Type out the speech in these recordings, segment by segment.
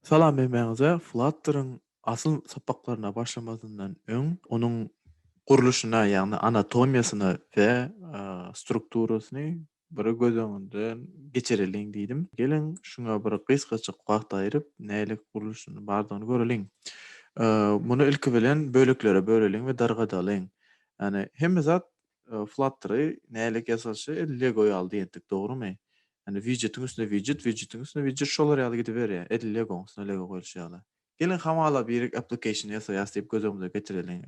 Salam bermäňize. Flutter'ın asıl sapaklarına başlamadığından öň onun guruluşuna, ýagny anatomiýasyny we strukturasyny bir göz öňünden geçireliň diýdim. Geliň şuňa bir gysgaçyk wagt aýryp nälik guruluşyny bardygyny göreliň. Muny ilki bilen böleklere böleliň we dargadalyň. Ýani hemme zat Flutter'y nälik ýasaşy Lego'y aldy diýdik, dogrymy? Hani widget'in üstüne widget, widget'in üstüne widget şolar ýaly gidiber. Edil Lego üstüne Lego goýulýar. Gelin hamala bir application ýasaýas diýip gözüňize getireliň.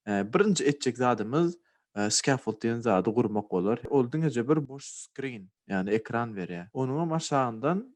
Birinji etjek zadymyz scaffold diýen zady gurmak bolar. Ol diňeje bir boş screen, ýani ekran berýär. Onuň aşagyndan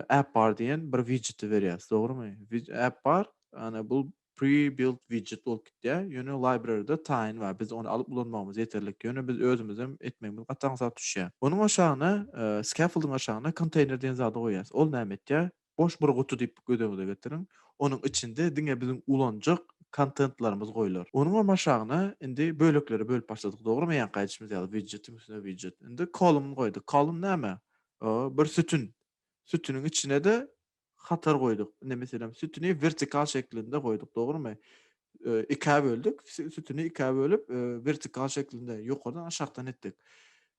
app bar diýen bir widget'i berýär. Dogrymy? App bar, ana bu pre-built widget bolup gitdi. Ýöne library'da taýin bar. Biz onu alyp ulanmamız ýeterlik. Ýöne biz özümiz hem etmegimiz gataňsa düşýär. Onuň aşagyna scaffold'yň aşagyna container diýen zady goýýas. Ol näme etýär? Boş bir gutu diýip gözüňize getiriň. Onuň içinde diňe biziň ulanjak kontentlarymyz goýular. Onuň aşagyna indi böleklere bölüp başladyk. Dogrymy? Ýa gaýtymyz ýaly widget'in üstüne widget. Indi kolumny goýduk. Kolum näme? Bir sütün. Sütüniň içine de hatar goýduk. Indi meselem sütüni vertikal şeklinde goýduk. Dogrymy? Ikiye böldük. Sütüni ikiye bölüp vertikal şeklinde ýokardan aşagdan etdik.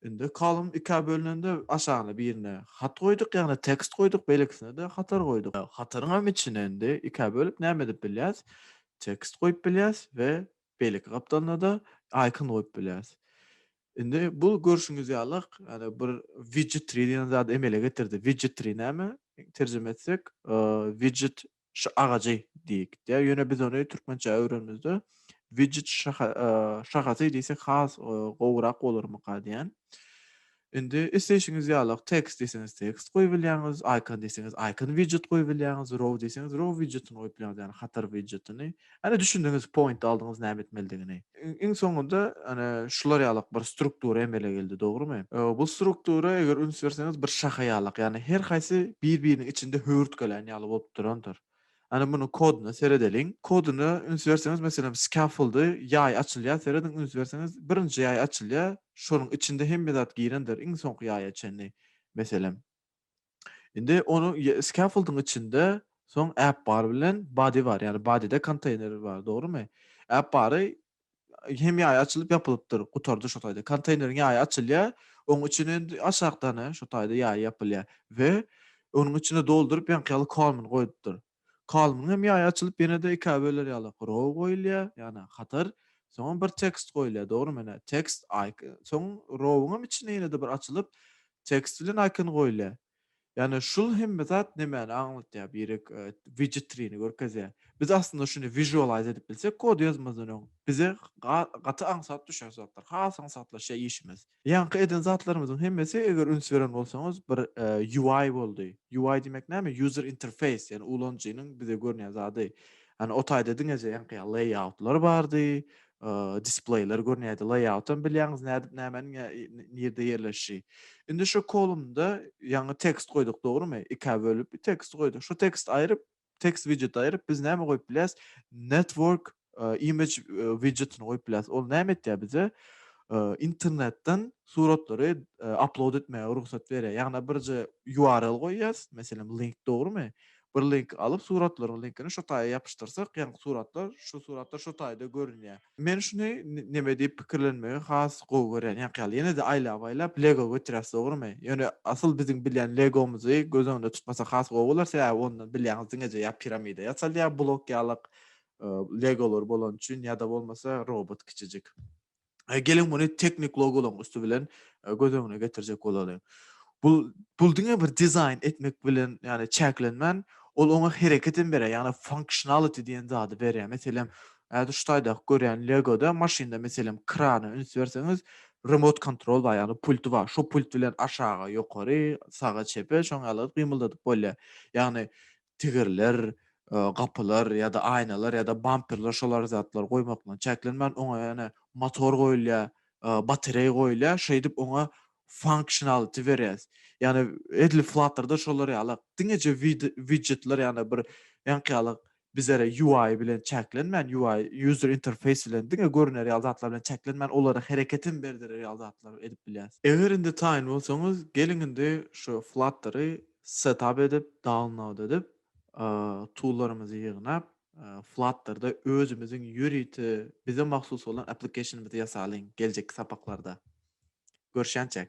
Indi kolum ikiye bölünende aşagyna birine hat goýduk, ýagny tekst goýduk, belekisine de hatar goýduk. Hataryň içine indi ikiye bölüp näme edip bilýäs? Tekst goýup bilýäs we belek gapdalyna da icon goýup bilýäs. Indi bu görüşüňiz ýalyk, ýani bir widget tree diýen zat emele getirdi. Widget tree näme? Terjime etsek, widget agajy diýik. Ýöne biz onu türkmençe öwrenmizde widget şahaty diýsek has gowrak bolarmyka diýen. Indi isleşiňiz ýalyk text diýseňiz text goýup bilýäňiz, icon diýseňiz icon widget goýup bilýäňiz, row diýseňiz row widgetini goýup bilýäňiz, ýani hatar widgetini. Hani düşündiňiz point aldyňyz näme etmelidigini. Iň soňunda ana şular ýalyk bir struktura emele geldi, dogrymy? Bu struktura eger üns berseňiz bir şaha ýalyk, ýani her haýsy bir-biriniň içinde höwürtgelen ýaly bolup durandyr. Hani bunu koduny seredeliň. Koduny üns berseňiz, meselem scaffold'y ýaý açylýar, serediň üns berseňiz birinji ýaý açylýar. Şonuň içinde hemme zat girendir. Iň soňky ýaý açany meselem. Indi onu scaffold'yň içinde soň app bar bilen body bar. Ýani body'de container bar, dogrymy? App bary hem ýaý açylyp ýapylypdyr gutarda şo taýda. Konteyneriň ýaý açylýar, onuň içine aşagdan şo taýda ýaý ýapylýar we onuň içine doldurup ýanky kolumny goýupdyr. Kolumny hem ýaý açylyp ýene de ikiye böler ýaly row goýulýar, ýani hatar, soň bir tekst goýulýar, dogrymy? Näme? Tekst icon, soň row'uň içine ýene de bir açylyp tekst bilen icon goýulýar. Yani şul hemme zat nemeni aňlatýar, birek widget tree'ni görkezýär. Biz aslında şunu visualize edip bilsek, kod ýazmadan öň bize gaty aňsat düşer zatlar, has aňsatlar şey işimiz. Ýanky eden zatlarymyzyň hemmesi eger üns beren bolsaňyz bir UI boldy. UI diýmek näme? User interface, ýani ulanjynyň bize görnýän zady. Hani o taýda diňeje ýanky layoutlar bardy, display'ler görnýärdi, layout'dan bilýäňiz nämenin ýerde ýerleşi. Indi şu kolumda ýaňy tekst goýduk, dogrymy? Ikiye bölüp bir tekst goýduk. Şu tekst aýryp, text widget aýryp biz näme goýup bilýäs? Network image widgetini goýup bilýäs. Ol näme etýär bize? Internetden suratlary upload etmege ruhsat berýär. Ýagny birje URL goýýas, meselem link, dogrymy? Bir link alyp suratlaryň linkini şo taýa ýapyştyrsak, ýani suratlar şo taýda görünýär. Men şuny neme diýip pikirlenmegi has gowy görýän. Ýani ýene de aýlap Lego götüräs, dogrymy? Ýöne asyl biziň bilýän Legomuzy göz öňünde tutmasak has gowy bolarsa, ýa ondan bilýäňiz diňeje ýa piramida ýasalýar, blok ýalyk Legolar bolan üçin ýa-da bolmasa robot kiçijik. Gelin bunu teknik logolaryň üstü bilen göz öňüne getirjek bolaly. Bul diňe bir dizayn etmek bilen, ýani çäklenmän, ol oňa hereketin berýär, ýani functionality diýen zady berýär. Meselem, şu taýda görýän Legoda maşynda meselem krany üns berseňiz, remote control bar, ýani pulty bar. Şo pult bilen aşağı, ýokary, sağa çepe şoňa gymyldadyp bolýar. Ýani tigirler, gapylar ýa-da aýnalar ýa-da bumperler şolar zatlar goýmak bilen çäklenmän, oňa ýani motor goýulýar, batereýa goýulýar, şeýdip oňa functionality berýäs. Ýani edil Flutter'da şolar ýaly diňeje widgetler, ýani bir ýanky bizlere UI bilen çäklenmän, UI user interface bilen diňe görünýär ýaly zatlar bilen çäklenmän, olara hereketin berdirer ýaly zatlar edip bilýäs. Eger indi taýyn bolsaňyz, gelin indi şu Flutter'y setup edip, download edip tool'larymyzy ýygnap, Flutter'da özümiziň ýüriti, bize mahsus bolan application'ymyzy ýasalyň geljekki sapaklarda. Görşänçek.